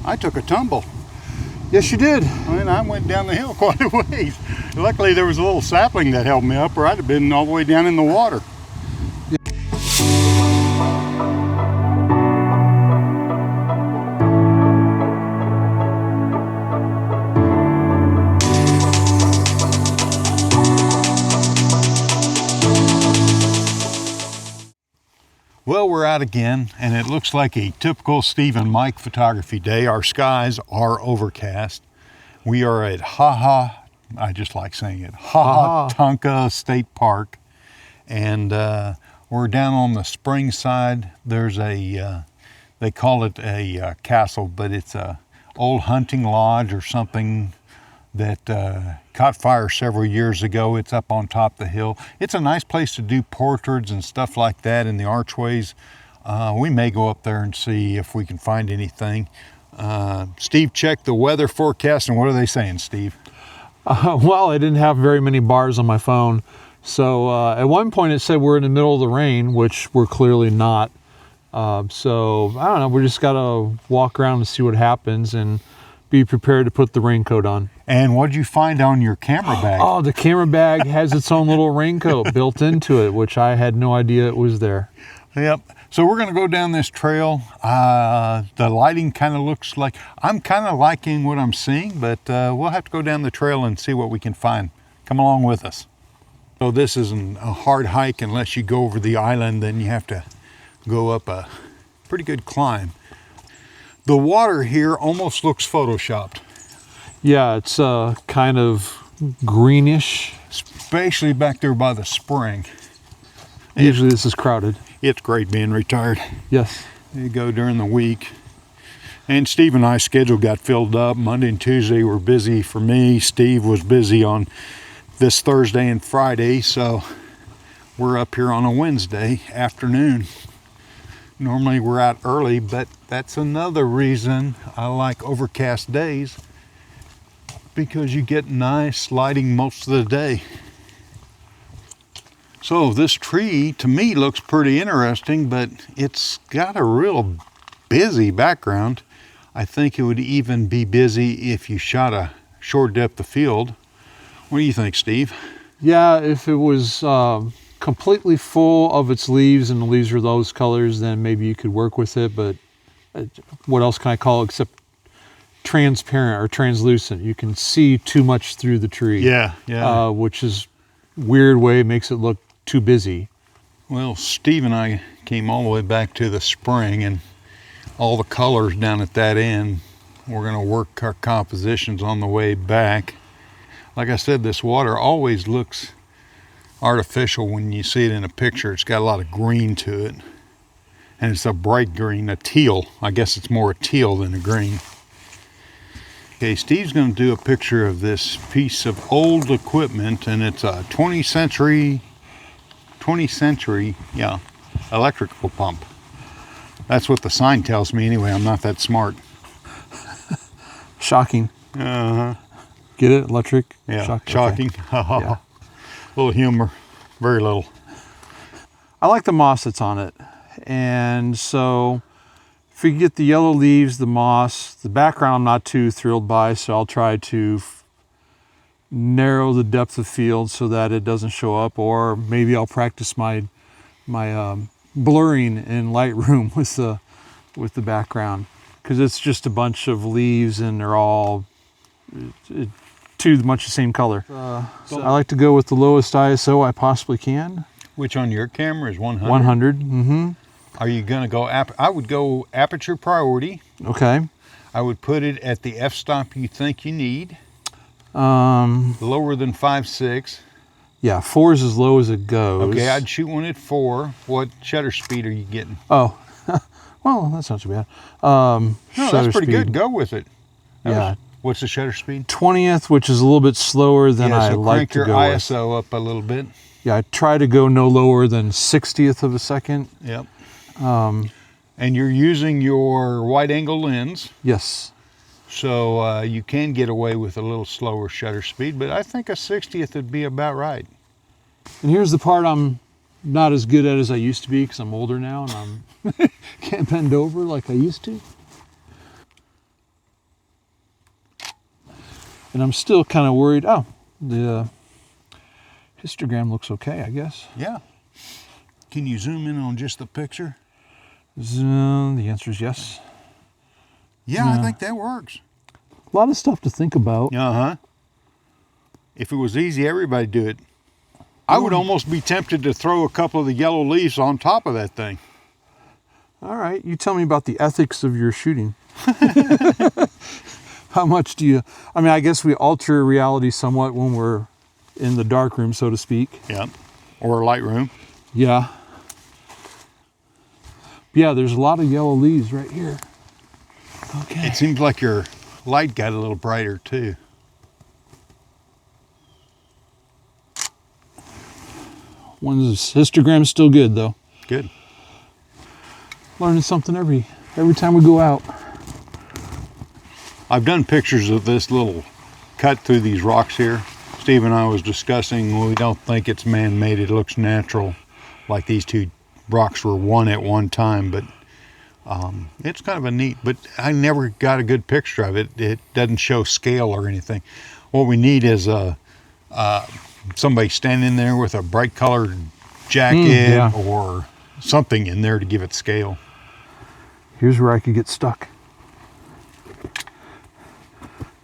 I took a tumble. Yes, you did. And I went down the hill quite a ways. Luckily, there was a little sapling that held me up, or I'd have been all the way down in the water. Well, we're out again, and it looks like a typical Steve and Mike photography day. Our skies are overcast. We are at I just like saying it, Tonka State Park, and we're down on the spring side. There's a, they call it a castle, but it's a old hunting lodge or something that caught fire several years ago. It's up on top of the hill. It's a nice place to do portraits and stuff like that in the archways. We may go up there and see if we can find anything. Steve checked the weather forecast, and what are they saying, Steve? Well, I didn't have very many bars on my phone. So at one point it said we're in the middle of the rain, which we're clearly not. So I don't know, we just gotta walk around and see what happens and be prepared to put the raincoat on. And what did you find on your camera bag? Oh, the camera bag has its own little raincoat built into it, which I had no idea it was there. Yep. So we're going to go down this trail. The lighting kind of looks like, I'm kind of liking what I'm seeing, but we'll have to go down the trail and see what we can find. Come along with us. So this isn't a hard hike unless you go over the island, then you have to go up a pretty good climb. The water here almost looks photoshopped. Yeah, it's kind of greenish. Especially back there by the spring. Usually this is crowded. It's great being retired. Yes. You go during the week. And Steve and I's schedule got filled up. Monday and Tuesday were busy for me. Steve was busy on this Thursday and Friday, so we're up here on a Wednesday afternoon. Normally we're out early, but that's another reason I like overcast days, because you get nice lighting most of the day. So this tree to me looks pretty interesting, but it's got a real busy background. I think it would even be busy if you shot a short depth of field. What do you think, Steve? Yeah, if it was completely full of its leaves and the leaves are those colors, then maybe you could work with it, but what else can I call it except transparent or translucent? You can see too much through the tree. Yeah. Which is weird way, it makes it look too busy. Well, Steve and I came all the way back to the spring, and all the colors down at that end, we're going to work our compositions on the way back. Like I said, this water always looks artificial when you see it in a picture. It's got a lot of green to it, and it's a bright green, a teal. I guess it's more a teal than a green. Okay, Steve's going to do a picture of this piece of old equipment, and it's a 20th century, electrical pump. That's what the sign tells me anyway. I'm not that smart. Shocking. Uh-huh. Get it? Electric? Yeah, shocking. Okay. Yeah. Little humor, very little. I like the moss that's on it. And so if we get the yellow leaves, the moss, the background I'm not too thrilled by, so I'll try to narrow the depth of field so that it doesn't show up, or maybe I'll practice my blurring in Lightroom with the background, because it's just a bunch of leaves and they're all too much the same color. So I like to go with the lowest ISO I possibly can. Which on your camera is 100? 100, mm-hmm. Are you going to go, I would go aperture priority. Okay. I would put it at the f-stop you think you need. Lower than 5.6. Yeah, 4 is as low as it goes. Okay, I'd shoot one at 4. What shutter speed are you getting? Oh, well, that's not too bad. No, that's pretty good. Go with it. Yeah. What's the shutter speed? 20th, which is a little bit slower than I like to go with. Crank your ISO up a little bit. Yeah, I try to go no lower than 60th of a second. Yep. And you're using your wide angle lens. Yes. So you can get away with a little slower shutter speed, but I think a 60th would be about right. And here's the part I'm not as good at as I used to be, because I'm older now and I'm can't bend over like I used to. And I'm still kind of worried. Oh, the histogram looks okay, I guess. Yeah. Can you zoom in on just the picture? Zoom. The answer is yes. Yeah, I think that works. A lot of stuff to think about. Uh-huh. If it was easy, everybody'd do it. I would almost be tempted to throw a couple of the yellow leaves on top of that thing. All right, you tell me about the ethics of your shooting. How much do you, I mean, I guess we alter reality somewhat when we're in the dark room, so to speak. Yeah. Or a light room. Yeah. Yeah, there's a lot of yellow leaves right here. Okay. It seems like your light got a little brighter too. One's histogram's still good though. Good. Learning something every time we go out. I've done pictures of this little cut through these rocks here. Steve and I was discussing, we don't think it's man-made, it looks natural, like these two rocks were one at one time, but it's kind of a neat, but I never got a good picture of it. It doesn't show scale or anything. What we need is somebody standing there with a bright colored jacket or something in there to give it scale. Here's where I could get stuck.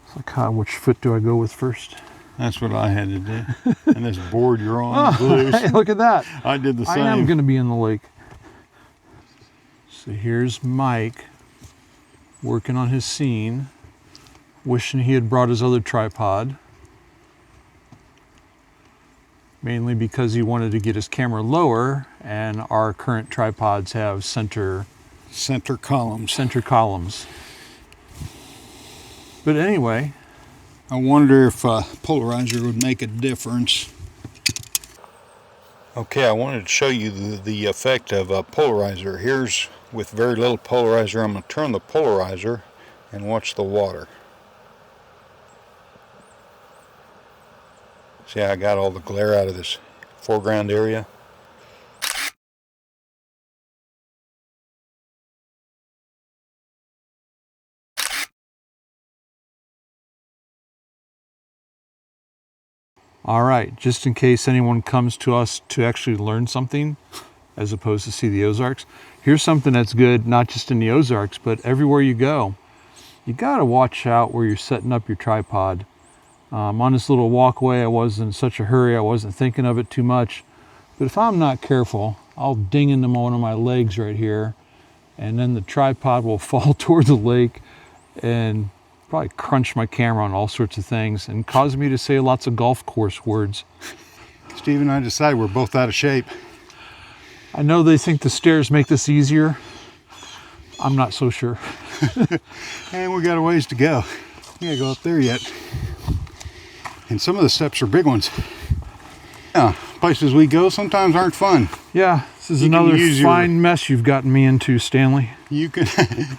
It's like, which foot do I go with first? That's what I had to do. And this board you're on is loose. Hey, look at that. I did the same. I am going to be in the lake. So here's Mike working on his scene, wishing he had brought his other tripod. Mainly because he wanted to get his camera lower, and our current tripods have center columns. But anyway, I wonder if a polarizer would make a difference. Okay, I wanted to show you the effect of a polarizer. Here's with very little polarizer. I'm going to turn the polarizer and watch the water. See how I got all the glare out of this foreground area? all right, just in case anyone comes to us to actually learn something as opposed to see the Ozarks, here's something that's good, not just in the Ozarks, but everywhere you go. You gotta watch out where you're setting up your tripod. On this little walkway, I wasn't in such a hurry, I wasn't thinking of it too much, but if I'm not careful, I'll ding into one of my legs right here, and then the tripod will fall toward the lake and probably crunch my camera on all sorts of things and cause me to say lots of golf course words. Steve and I decided we're both out of shape. I know they think the stairs make this easier. I'm not so sure. And we got a ways to go. We gotta go up there yet. And some of the steps are big ones. Yeah, places we go sometimes aren't fun. Yeah, this is another fine mess you've gotten me into, Stanley. You can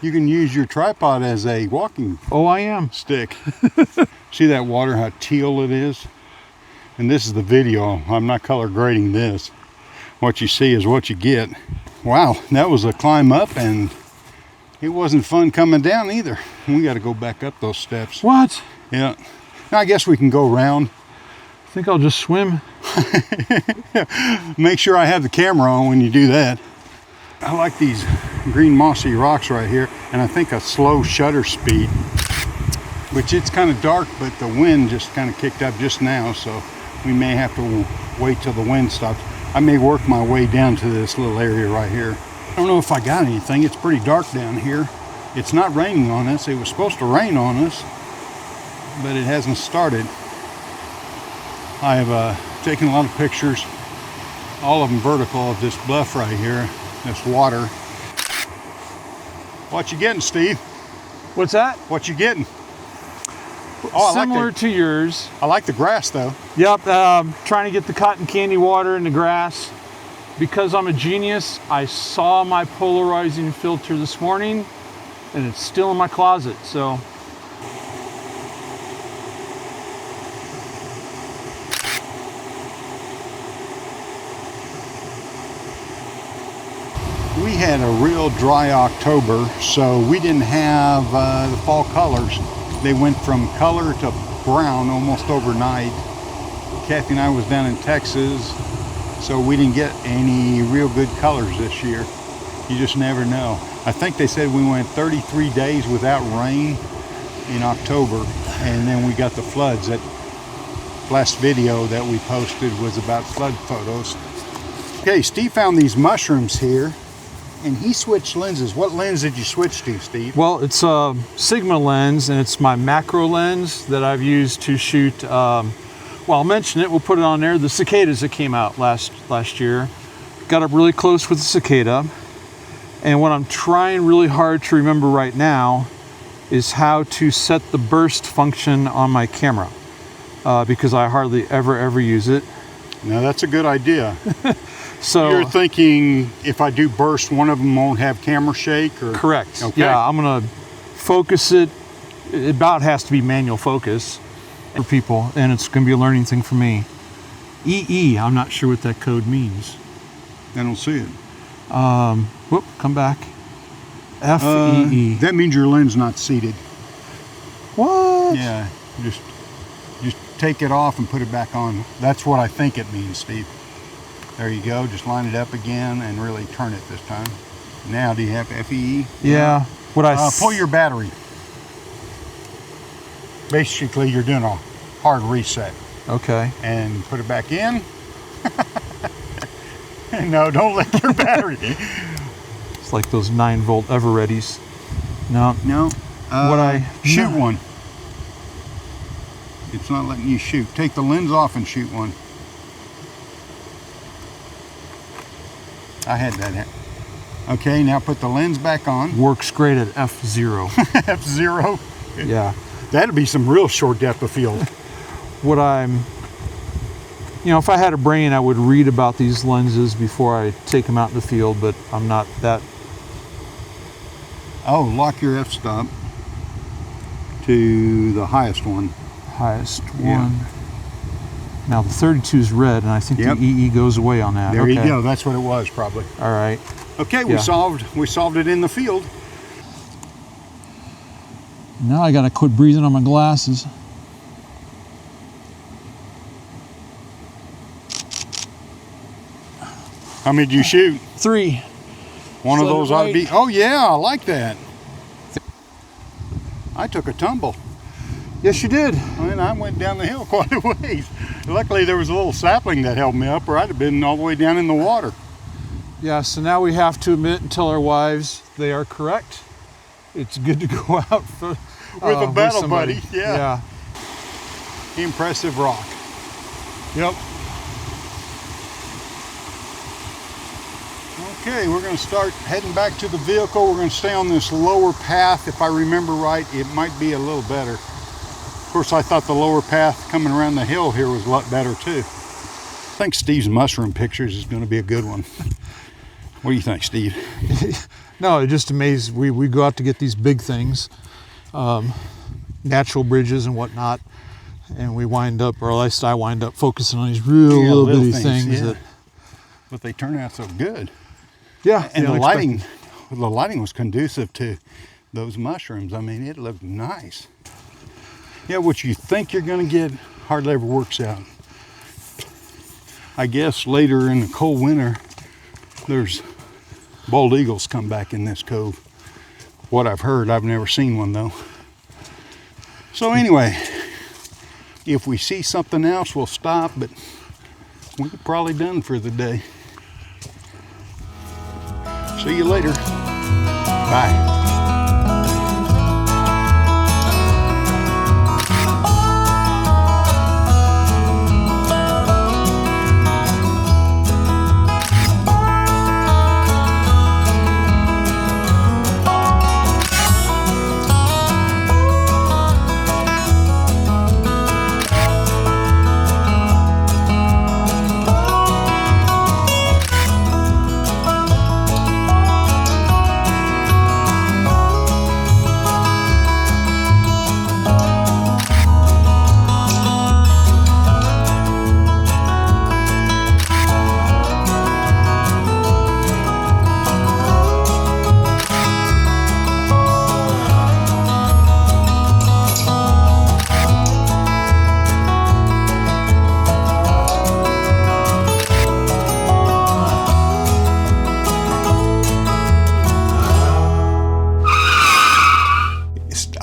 you can use your tripod as a walking I am. stick. See that water, how teal it is? And this is the video. I'm not color grading this. What you see is what you get. Wow, that was a climb up, and it wasn't fun coming down either. We got to go back up those steps. What? Yeah. Now, I guess we can go around. I think I'll just swim. Make sure I have the camera on when you do that. I like these green mossy rocks right here, and I think a slow shutter speed, which it's kind of dark, but the wind just kind of kicked up just now, so we may have to wait till the wind stops. I may work my way down to this little area right here. I don't know if I got anything. It's pretty dark down here. It's not raining on us. It was supposed to rain on us, but it hasn't started. I have taken a lot of pictures, all of them vertical, of this bluff right here, this water. What you getting, Steve? What's that? What you getting? Similar to yours. I like the grass though. Yep, trying to get the cotton candy water in the grass. Because I'm a genius, I saw my polarizing filter this morning and it's still in my closet, so. We had a real dry October, so we didn't have the fall colors. They went from color to brown almost overnight. Kathy and I was down in Texas, so we didn't get any real good colors this year. You just never know. I think they said we went 33 days without rain in October, and then we got the floods. That last video that we posted was about flood photos. Okay, Steve found these mushrooms here, and he switched lenses. What lens did you switch to, Steve? Well, it's a Sigma lens, and it's my macro lens that I've used to shoot. Well, I'll mention it. We'll put it on there. The cicadas that came out last year. Got up really close with the cicada. And what I'm trying really hard to remember right now is how to set the burst function on my camera, because I hardly ever use it. Now that's a good idea. So you're thinking if I do burst, one of them won't have camera shake? Or correct. Okay. Yeah, I'm gonna focus it. It about has to be manual focus for people, and it's gonna be a learning thing for me. EE, I'm not sure what that code means. I don't see it. Whoop, come back. FEE. That means your lens not seated. What? Yeah, just take it off and put it back on. That's what I think it means, Steve. There you go. Just line it up again and really turn it this time. Now, do you have FEE? Yeah. What I pull your battery. Basically, you're doing a hard reset. Okay. And put it back in. No, don't let your battery. It's like those 9-volt Evereadys. No. No. Shoot no. one. It's not letting you shoot. Take the lens off and shoot one. I had that. Okay, now put the lens back on. Works great at F0. F0? Yeah. That'd be some real short depth of field. What if I had a brain, I would read about these lenses before I take them out in the field, but I'm not that. Oh, lock your f-stop to the highest one. Highest Yeah. one. Now the 32 is red, and I think Yep. the EE goes away on that. There Okay. you go. That's what it was, probably. All right. Okay, we Yeah. solved it in the field. Now I gotta quit breathing on my glasses. How many did you shoot? 3. One of Slid it those ought to right. be. Oh yeah, I like that. I took a tumble. Yes, you did. And I went down the hill quite a ways. Luckily, there was a little sapling that held me up, or I'd have been all the way down in the water. Yeah, so now we have to admit and tell our wives they are correct. It's good to go out with a battle somebody. buddy, yeah. Impressive rock. Yep. Okay, we're going to start heading back to the vehicle. We're going to stay on this lower path. If I remember right, it might be a little better. Of course, I thought the lower path coming around the hill here was a lot better too. I think Steve's mushroom pictures is going to be a good one. What do you think, Steve? No, it just amazes. We go out to get these big things, natural bridges and whatnot, and we wind up, or at least I wind up focusing on these real little bitty things yeah. that. But they turn out so good. Yeah, And the lighting was conducive to those mushrooms. I mean, it looked nice. Yeah, what you think you're going to get hardly ever works out. I guess later in the cold winter, there's bald eagles come back in this cove. What I've heard, I've never seen one though. So anyway, if we see something else, we'll stop, but we're probably done for the day. See you later. Bye.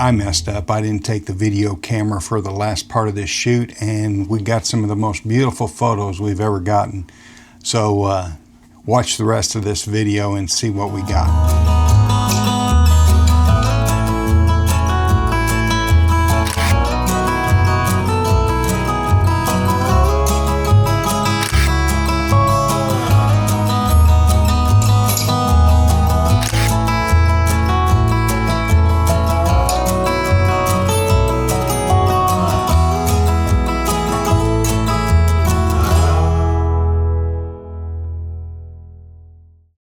I messed up. I didn't take the video camera for the last part of this shoot, and we got some of the most beautiful photos we've ever gotten. So watch the rest of this video and see what we got.